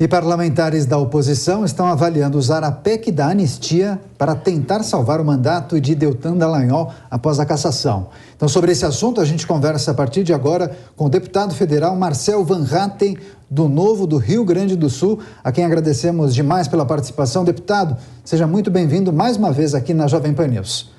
E parlamentares da oposição estão avaliando usar a PEC da anistia para tentar salvar o mandato de Deltan Dallagnol após a cassação. Então, sobre esse assunto, a gente conversa a partir de agora com o deputado federal Marcel Van Hatten, do Novo do Rio Grande do Sul, a quem agradecemos demais pela participação. Deputado, seja muito bem-vindo mais uma vez aqui na Jovem Pan News.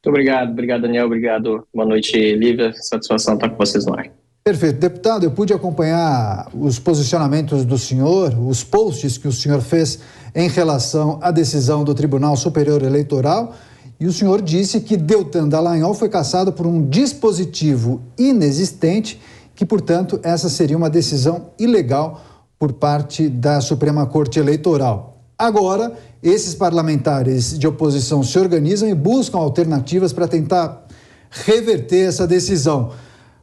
Muito obrigado, Daniel. Obrigado. Boa noite, Lívia. Satisfação estar com vocês no ar. Perfeito. Deputado, eu pude acompanhar os posicionamentos do senhor, os posts que o senhor fez em relação à decisão do Tribunal Superior Eleitoral, e o senhor disse que Deltan Dallagnol foi cassado por um dispositivo inexistente, que, portanto, essa seria uma decisão ilegal por parte da Suprema Corte Eleitoral. Agora, esses parlamentares de oposição se organizam e buscam alternativas para tentar reverter essa decisão.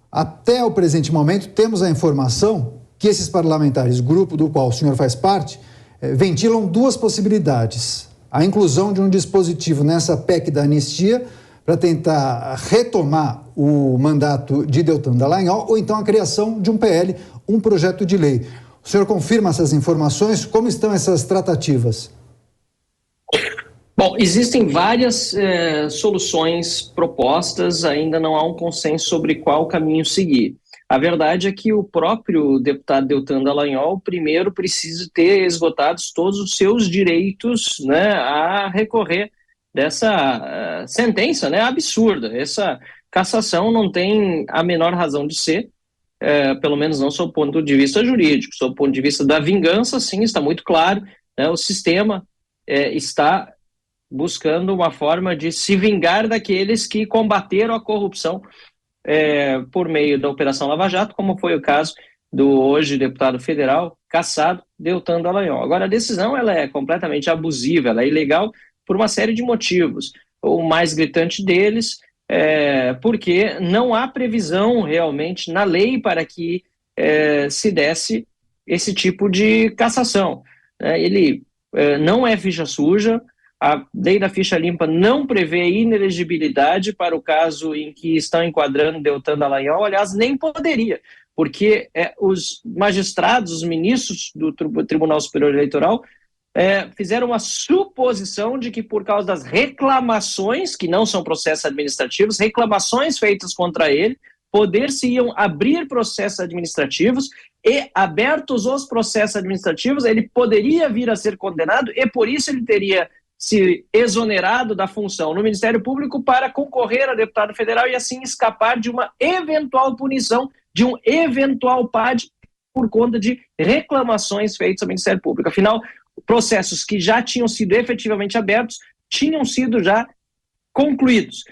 Até o presente momento, temos a informação que esses parlamentares, grupo do qual o senhor faz parte, ventilam duas possibilidades. A inclusão de um dispositivo nessa PEC da anistia para tentar retomar o mandato de Deltan Dallagnol, ou então a criação de um PL, um projeto de lei. O senhor confirma essas informações? Como estão essas tratativas? Bom, existem várias soluções propostas, ainda não há um consenso sobre qual caminho seguir. A verdade é que o próprio deputado Deltan Dallagnol primeiro precisa ter esgotados todos os seus direitos, né, a recorrer dessa sentença, né, absurda. Essa cassação não tem a menor razão de ser, pelo menos não sob o ponto de vista jurídico. Sob o ponto de vista da vingança, sim, está muito claro, né, o sistema está buscando uma forma de se vingar daqueles que combateram a corrupção por meio da Operação Lava Jato, como foi o caso do hoje deputado federal cassado Deltan Dallagnol. Agora, a decisão ela é completamente abusiva, ela é ilegal por uma série de motivos. O mais gritante deles porque não há previsão realmente na lei para que se desse esse tipo de cassação. Ele não é ficha suja. A lei da ficha limpa não prevê inelegibilidade para o caso em que estão enquadrando Deltan Dallagnol, aliás, nem poderia, porque os magistrados, os ministros do Tribunal Superior Eleitoral fizeram uma suposição de que por causa das reclamações, que não são processos administrativos, reclamações feitas contra ele, poder-se-iam abrir processos administrativos e, abertos os processos administrativos, ele poderia vir a ser condenado e, por isso, ele teria se exonerado da função no Ministério Público para concorrer a deputado federal e assim escapar de uma eventual punição, de um eventual PAD por conta de reclamações feitas ao Ministério Público. Afinal, processos que já tinham sido efetivamente abertos tinham sido já concluídos.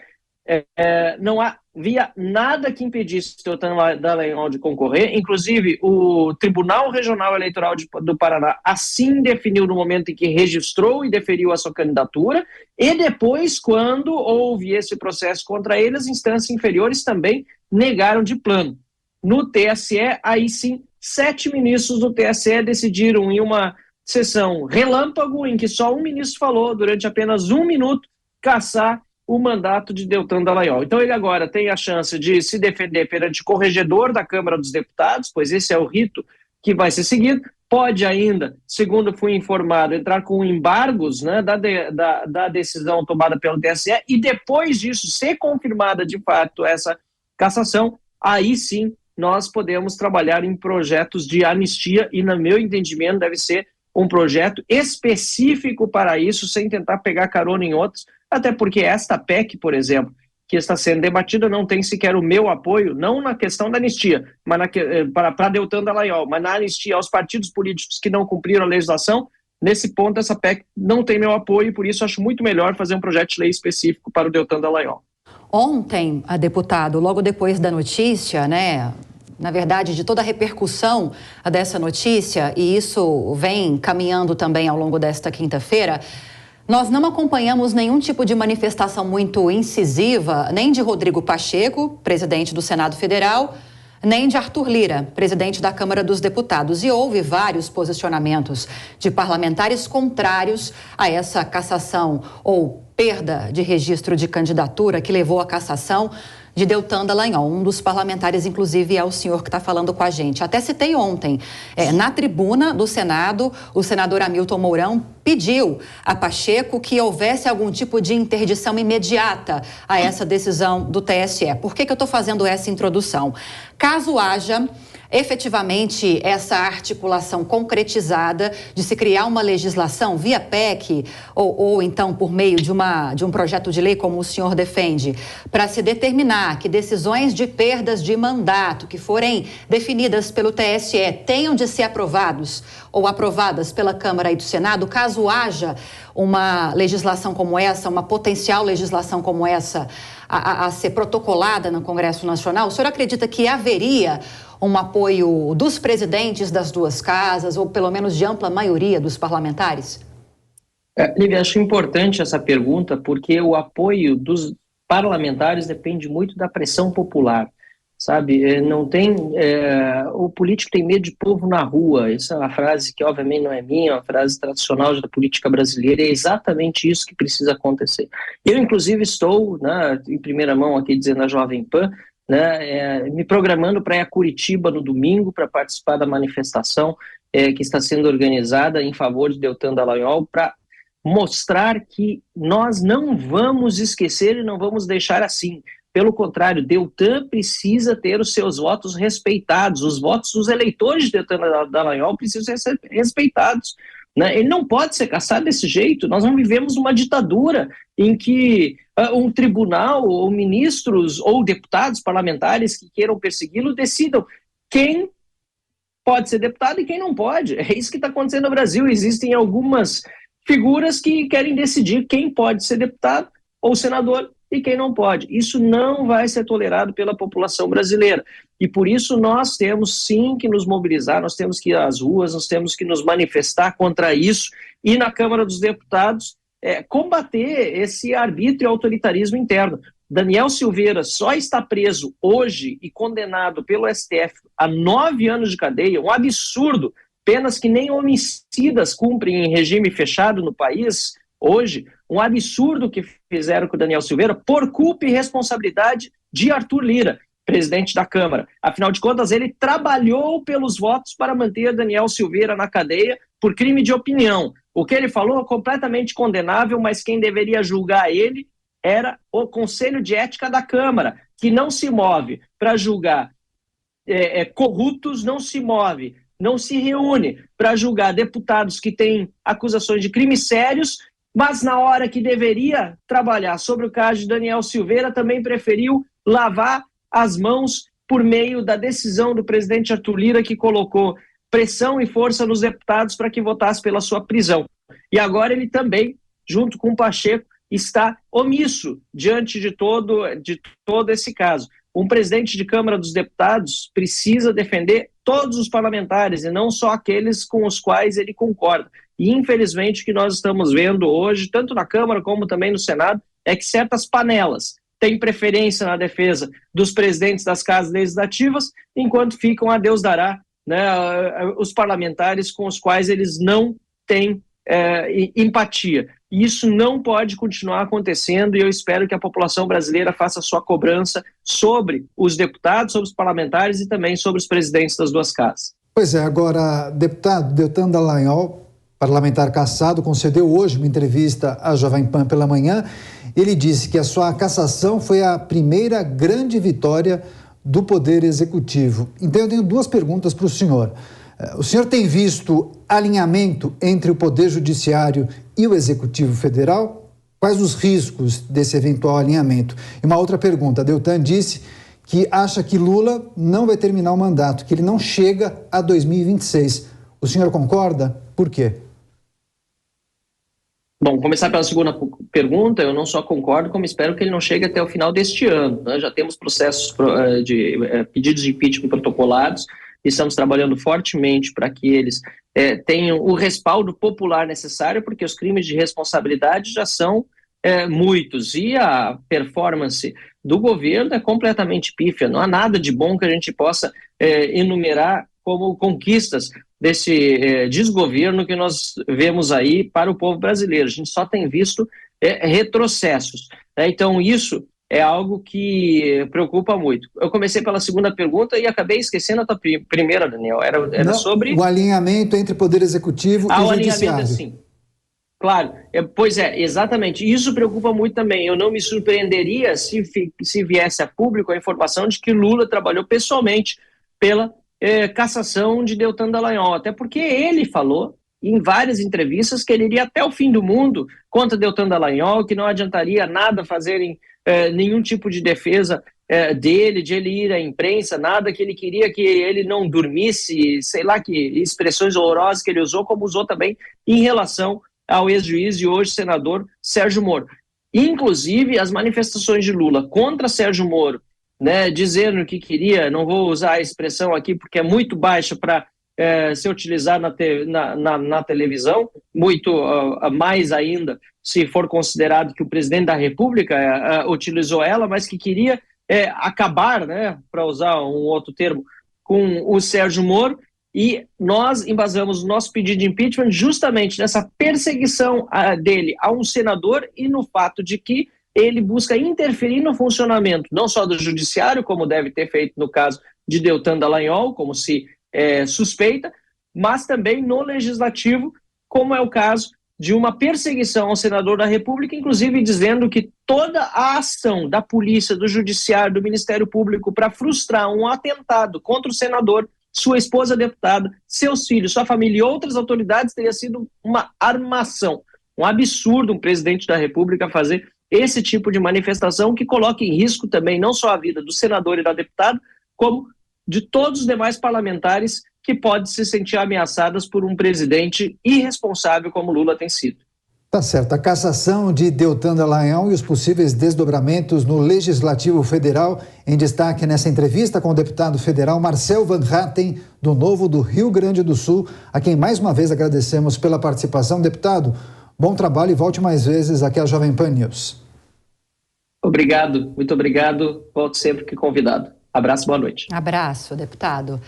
Não havia nada que impedisse o Deltan Dallagnol de concorrer, inclusive o Tribunal Regional Eleitoral do Paraná assim definiu no momento em que registrou e deferiu a sua candidatura, e depois, quando houve esse processo contra ele, as instâncias inferiores também negaram de plano. No TSE, aí sim, 7 ministros do TSE decidiram em uma sessão relâmpago, em que só um ministro falou durante apenas 1 minuto, cassar o mandato de Deltan Dallagnol. Então ele agora tem a chance de se defender perante o corregedor da Câmara dos Deputados, pois esse é o rito que vai ser seguido. Pode ainda, segundo fui informado, entrar com embargos, né, da decisão tomada pelo TSE, e depois disso, ser confirmada de fato essa cassação, aí sim nós podemos trabalhar em projetos de anistia e, no meu entendimento, deve ser um projeto específico para isso, sem tentar pegar carona em outros, até porque esta PEC, por exemplo, que está sendo debatida, não tem sequer o meu apoio, não na questão da anistia, mas para Deltan Dallagnol, mas na anistia aos partidos políticos que não cumpriram a legislação. Nesse ponto, essa PEC não tem meu apoio, e por isso acho muito melhor fazer um projeto de lei específico para o Deltan Dallagnol. Ontem, deputado, logo depois da notícia, né, na verdade, de toda a repercussão dessa notícia, e isso vem caminhando também ao longo desta quinta-feira, nós não acompanhamos nenhum tipo de manifestação muito incisiva, nem de Rodrigo Pacheco, presidente do Senado Federal, nem de Arthur Lira, presidente da Câmara dos Deputados. E houve vários posicionamentos de parlamentares contrários a essa cassação ou perda de registro de candidatura que levou à cassação de Deltan Dallagnol. Um dos parlamentares, inclusive, é o senhor que está falando com a gente. Até citei ontem, na tribuna do Senado, o senador Hamilton Mourão pediu a Pacheco que houvesse algum tipo de interdição imediata a essa decisão do TSE. Por que eu estou fazendo essa introdução? Caso haja efetivamente essa articulação concretizada de se criar uma legislação via PEC ou então por meio de um projeto de lei, como o senhor defende, para se determinar que decisões de perdas de mandato que forem definidas pelo TSE tenham de ser aprovados ou aprovadas pela Câmara e do Senado, caso haja uma legislação como essa, uma potencial legislação como essa a ser protocolada no Congresso Nacional, o senhor acredita que haveria um apoio dos presidentes das duas casas, ou pelo menos de ampla maioria dos parlamentares? Lívia, acho importante essa pergunta, porque o apoio dos parlamentares depende muito da pressão popular, sabe? Não tem, o político tem medo de povo na rua. Essa é uma frase que obviamente não é minha, é uma frase tradicional da política brasileira, e é exatamente isso que precisa acontecer. Eu, inclusive, estou, né, em primeira mão aqui dizendo a Jovem Pan, né, me programando para ir a Curitiba no domingo para participar da manifestação que está sendo organizada em favor de Deltan Dallagnol, para mostrar que nós não vamos esquecer e não vamos deixar assim. Pelo contrário, Deltan precisa ter os seus votos respeitados, os votos dos eleitores de Deltan Dallagnol precisam ser respeitados. Né? Ele não pode ser caçado desse jeito. Nós não vivemos uma ditadura em que um tribunal ou ministros ou deputados parlamentares que queiram persegui-lo decidam quem pode ser deputado e quem não pode. É isso que está acontecendo no Brasil. Existem algumas figuras que querem decidir quem pode ser deputado ou senador e quem não pode. Isso não vai ser tolerado pela população brasileira. E por isso nós temos sim que nos mobilizar, nós temos que ir às ruas, nós temos que nos manifestar contra isso e na Câmara dos Deputados combater esse arbítrio e autoritarismo interno. Daniel Silveira só está preso hoje e condenado pelo STF a 9 anos de cadeia, um absurdo, penas que nem homicidas cumprem em regime fechado no país hoje, um absurdo que fizeram com o Daniel Silveira por culpa e responsabilidade de Arthur Lira, presidente da Câmara. Afinal de contas, ele trabalhou pelos votos para manter Daniel Silveira na cadeia por crime de opinião. O que ele falou é completamente condenável, mas quem deveria julgar ele era o Conselho de Ética da Câmara, que não se move para julgar corruptos, não se move, não se reúne para julgar deputados que têm acusações de crimes sérios, mas na hora que deveria trabalhar sobre o caso de Daniel Silveira, também preferiu lavar as mãos por meio da decisão do presidente Arthur Lira, que colocou pressão e força nos deputados para que votassem pela sua prisão. E agora ele também, junto com o Pacheco, está omisso diante de todo esse caso. Um presidente de Câmara dos Deputados precisa defender todos os parlamentares e não só aqueles com os quais ele concorda. E infelizmente o que nós estamos vendo hoje, tanto na Câmara como também no Senado, é que certas panelas têm preferência na defesa dos presidentes das casas legislativas, enquanto ficam a Deus dará, né, os parlamentares com os quais eles não têm empatia. E isso não pode continuar acontecendo, e eu espero que a população brasileira faça sua cobrança sobre os deputados, sobre os parlamentares e também sobre os presidentes das duas casas. Pois é, agora, deputado Deltan Dallagnol, parlamentar cassado, concedeu hoje uma entrevista à Jovem Pan pela manhã. Ele disse que a sua cassação foi a primeira grande vitória do Poder Executivo. Então eu tenho duas perguntas para o senhor. O senhor tem visto alinhamento entre o Poder Judiciário e o Executivo Federal? Quais os riscos desse eventual alinhamento? E uma outra pergunta, Deltan disse que acha que Lula não vai terminar o mandato, que ele não chega a 2026. O senhor concorda? Por quê? Bom, começar pela segunda pergunta, eu não só concordo, como espero que ele não chegue até o final deste ano. Né? Já temos processos de pedidos de impeachment protocolados, estamos trabalhando fortemente para que eles tenham o respaldo popular necessário, porque os crimes de responsabilidade já são muitos, e a performance do governo é completamente pífia. Não há nada de bom que a gente possa enumerar como conquistas desse desgoverno que nós vemos aí para o povo brasileiro. A gente só tem visto retrocessos. Né? Então isso é algo que preocupa muito. Eu comecei pela segunda pergunta e acabei esquecendo a tua primeira, Daniel. Era sobre... O alinhamento entre Poder Executivo e o Judiciário. alinhamento, sim. Claro, pois é, exatamente. Isso preocupa muito também. Eu não me surpreenderia se viesse a público a informação de que Lula trabalhou pessoalmente pela cassação de Deltan Dallagnol, até porque ele falou em várias entrevistas que ele iria até o fim do mundo contra Deltan Dallagnol, que não adiantaria nada fazerem nenhum tipo de defesa dele, de ele ir à imprensa, nada, que ele queria que ele não dormisse, sei lá que expressões horrorosas que ele usou, como usou também em relação ao ex-juiz e hoje senador Sérgio Moro. Inclusive, as manifestações de Lula contra Sérgio Moro, né, dizendo que queria, não vou usar a expressão aqui porque é muito baixa para ser utilizada na televisão, muito mais ainda se for considerado que o presidente da República utilizou ela, mas que queria acabar, né, para usar um outro termo, com o Sérgio Moro. E nós embasamos o nosso pedido de impeachment justamente nessa perseguição dele a um senador e no fato de que ele busca interferir no funcionamento não só do judiciário, como deve ter feito no caso de Deltan Dallagnol, como se suspeita, mas também no legislativo, como é o caso de uma perseguição ao senador da República, inclusive dizendo que toda a ação da polícia, do judiciário, do Ministério Público para frustrar um atentado contra o senador, sua esposa deputada, seus filhos, sua família e outras autoridades teria sido uma armação. Um absurdo um presidente da República fazer esse tipo de manifestação que coloca em risco também não só a vida do senador e da deputada, como de todos os demais parlamentares que podem se sentir ameaçadas por um presidente irresponsável como Lula tem sido. Tá certo. A cassação de Deltan Dallagnol e os possíveis desdobramentos no Legislativo Federal, em destaque nessa entrevista com o deputado federal Marcel Van Hatten, do Novo do Rio Grande do Sul, a quem mais uma vez agradecemos pela participação. Deputado, bom trabalho e volte mais vezes aqui à Jovem Pan News. Obrigado, muito obrigado. Volto sempre que convidado. Abraço, boa noite. Abraço, deputado.